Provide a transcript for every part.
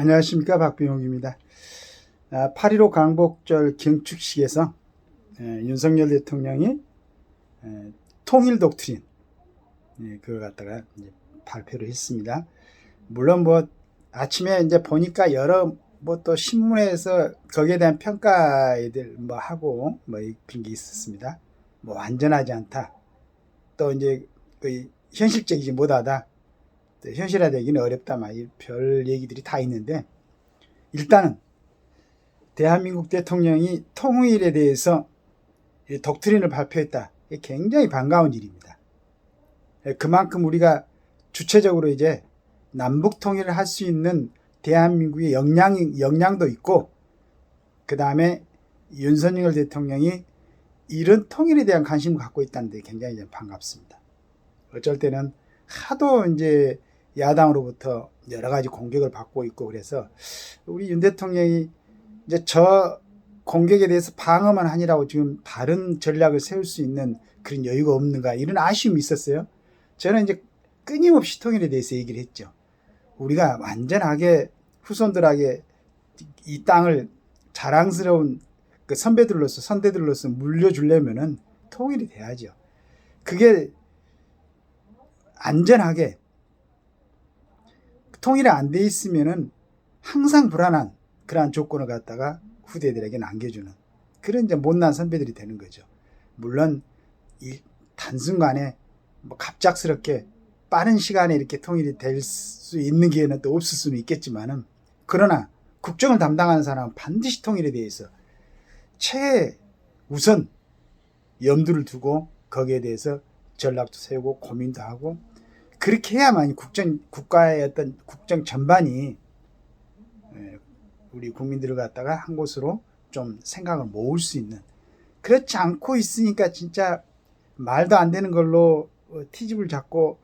안녕하십니까, 박병욱입니다. 8.15 광복절 경축식에서 윤석열 대통령이 통일 독트린 그걸 갖다가 이제 발표를 했습니다. 물론 뭐 아침에 이제 보니까 여러 뭐 또 신문에서 거기에 대한 평가들 뭐 하고 뭐 그런 게 있었습니다. 뭐 완전하지 않다. 또 이제 거의 현실적이지 못하다. 현실화되기는 어렵다. 막 별 얘기들이 다 있는데, 일단은 대한민국 대통령이 통일에 대해서 독트린을 발표했다. 이게 굉장히 반가운 일입니다. 그만큼 우리가 주체적으로 이제 남북 통일을 할 수 있는 대한민국의 역량도 있고, 그 다음에 윤석열 대통령이 이런 통일에 대한 관심을 갖고 있다는 데 굉장히 반갑습니다. 어쩔 때는 하도 이제 야당으로부터 여러 가지 공격을 받고 있고, 그래서 우리 윤 대통령이 이제 저 공격에 대해서 방어만 하니라고 지금 다른 전략을 세울 수 있는 그런 여유가 없는가, 이런 아쉬움이 있었어요. 저는 이제 끊임없이 통일에 대해서 얘기를 했죠. 우리가 완전하게 후손들에게 이 땅을 자랑스러운 그 선대들로서 물려주려면은 통일이 돼야죠. 그게 안전하게 통일이 안 돼 있으면은 항상 불안한 그러한 조건을 갖다가 후대들에게 남겨주는 그런 이제 못난 선배들이 되는 거죠. 물론 이 단순간에 뭐 갑작스럽게 빠른 시간에 이렇게 통일이 될 수 있는 기회는 또 없을 수는 있겠지만은, 그러나 국정을 담당하는 사람은 반드시 통일에 대해서 최우선 염두를 두고 거기에 대해서 전략도 세우고 고민도 하고, 그렇게 해야만 국가의 어떤 국정 전반이 우리 국민들을 갖다가 한 곳으로 좀 생각을 모을 수 있는, 그렇지 않고 있으니까 진짜 말도 안 되는 걸로 트집을 잡고,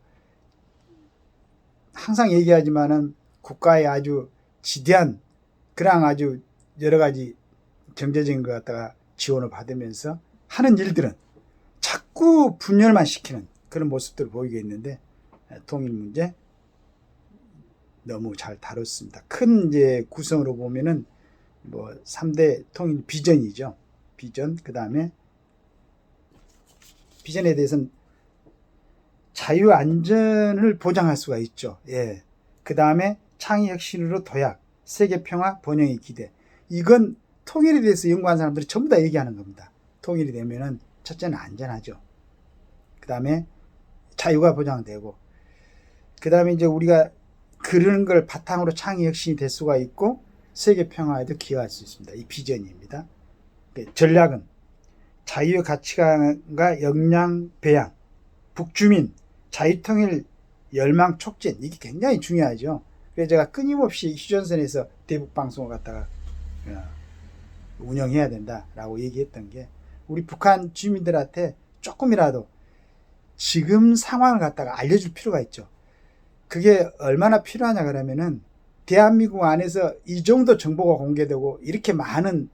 항상 얘기하지만은 국가의 아주 지대한 그런 아주 여러 가지 경제적인 것 갖다가 지원을 받으면서 하는 일들은 자꾸 분열만 시키는 그런 모습들을 보이게 있는데, 통일 문제 너무 잘 다뤘습니다. 큰 이제 구성으로 보면은 뭐 3대 통일 비전이죠. 비전, 그 다음에 비전에 대해서는 자유 안전을 보장할 수가 있죠. 예. 그 다음에 창의 혁신으로 도약, 세계 평화, 번영의 기대. 이건 통일에 대해서 연구한 사람들이 전부 다 얘기하는 겁니다. 통일이 되면은 첫째는 안전하죠. 그 다음에 자유가 보장되고, 그 다음에 이제 우리가 그런 걸 바탕으로 창의 혁신이 될 수가 있고, 세계 평화에도 기여할 수 있습니다. 이 비전입니다. 전략은 자유의 가치관과 역량 배양, 북주민 자유통일 열망 촉진, 이게 굉장히 중요하죠. 그래서 제가 끊임없이 휴전선에서 대북방송을 갖다가 운영해야 된다라고 얘기했던 게, 우리 북한 주민들한테 조금이라도 지금 상황을 갖다가 알려줄 필요가 있죠. 그게 얼마나 필요하냐 그러면은, 대한민국 안에서 이 정도 정보가 공개되고 이렇게 많은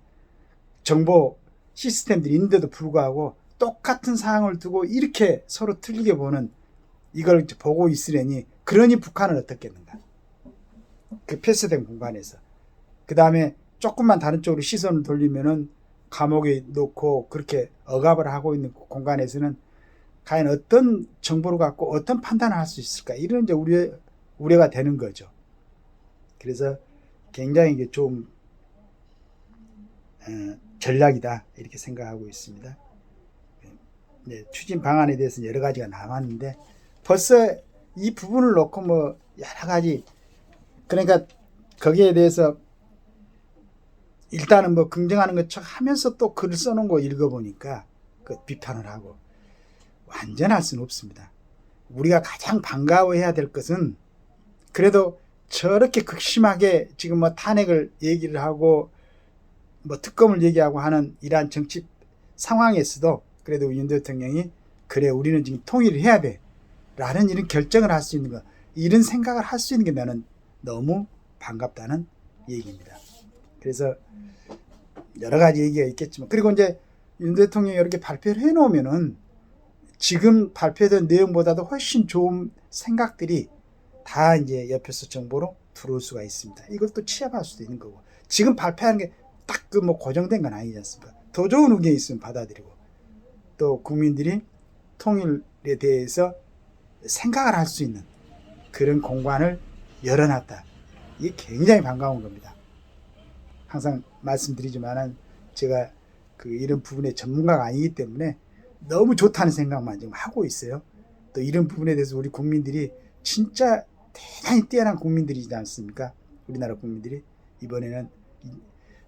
정보 시스템들이 있는데도 불구하고 똑같은 상황을 두고 이렇게 서로 틀리게 보는, 이걸 보고 있으려니, 그러니 북한은 어떻겠는가, 그 폐쇄된 공간에서. 그 다음에 조금만 다른 쪽으로 시선을 돌리면은 감옥에 놓고 그렇게 억압을 하고 있는 공간에서는 과연 어떤 정보를 갖고 어떤 판단을 할 수 있을까, 이런 이제 우려가 되는 거죠. 그래서 굉장히 이게 좀 전략이다, 이렇게 생각하고 있습니다. 추진 방안에 대해서는 여러 가지가 남았는데, 벌써 이 부분을 놓고 뭐 여러 가지, 그러니까 거기에 대해서 일단은 뭐 긍정하는 것 하면서 또 글을 써놓은 거 읽어보니까 그 비판을 하고, 완전할 수는 없습니다. 우리가 가장 반가워해야 될 것은, 그래도 저렇게 극심하게 지금 뭐 탄핵을 얘기를 하고 뭐 특검을 얘기하고 하는 이러한 정치 상황에서도 그래도 윤 대통령이, 그래 우리는 지금 통일을 해야 돼 라는 이런 결정을 할 수 있는 것, 이런 생각을 할 수 있는 게 나는 너무 반갑다는 얘기입니다. 그래서 여러 가지 얘기가 있겠지만, 그리고 이제 윤 대통령이 이렇게 발표를 해놓으면은 지금 발표된 내용보다도 훨씬 좋은 생각들이 다 이제 옆에서 정보로 들어올 수가 있습니다. 이걸 또 취합할 수도 있는 거고 지금 발표하는 게 딱 그 뭐 고정된 건 아니지 않습니까? 더 좋은 의견이 있으면 받아들이고 또 국민들이 통일에 대해서 생각을 할 수 있는 그런 공간을 열어놨다. 이게 굉장히 반가운 겁니다. 항상 말씀드리지만은 제가 그 이런 부분에 전문가가 아니기 때문에 너무 좋다는 생각만 지금 하고 있어요. 또 이런 부분에 대해서 우리 국민들이 진짜 대단히 뛰어난 국민들이지 않습니까? 우리나라 국민들이 이번에는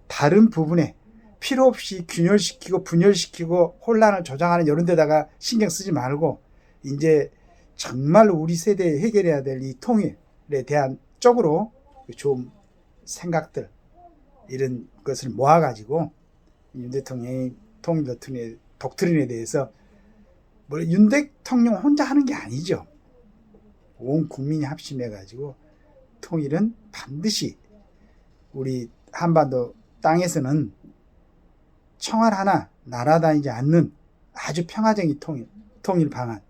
다른 부분에 필요 없이 균열시키고 분열시키고 혼란을 조장하는 이런 데다가 신경 쓰지 말고 이제 정말 우리 세대에 해결해야 될 이 통일에 대한 쪽으로 좋은 생각들 이런 것을 모아가지고 윤 대통령이 통일 독트린에 대해서 뭐 윤 대통령 혼자 하는 게 아니죠. 온 국민이 합심해가지고 통일은 반드시 우리 한반도 땅에서는 청알 하나 날아다니지 않는 아주 평화적인 통일 방안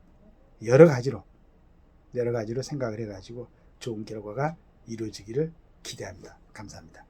여러 가지로 생각을 해가지고 좋은 결과가 이루어지기를 기대합니다. 감사합니다.